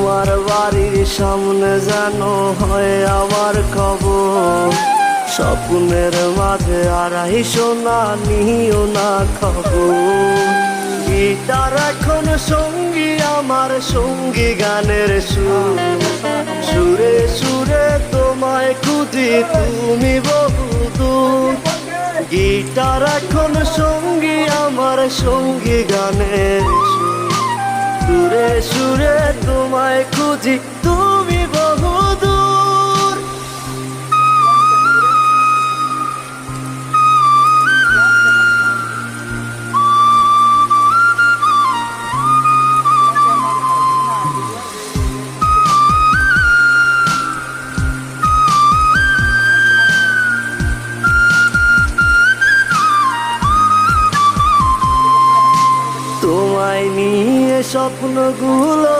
তোমার বাড়ির সামনে যেন হয় আমার খবর। স্বপ্নের মাঝে আড়াই সোনা নিও না খবর। গিটার এখন সঙ্গী আমার, সঙ্গী গানের সুর। সুরে সুরে তোমায় খুঁজি তুমি বহুদূর। গিটার এখন সঙ্গী আমার, সঙ্গী গানের সুর। সুরে সুরে তোমায় খুঁজি তুমি বহুদূর। তোমায় নিয়ে স্বপ্নগুলো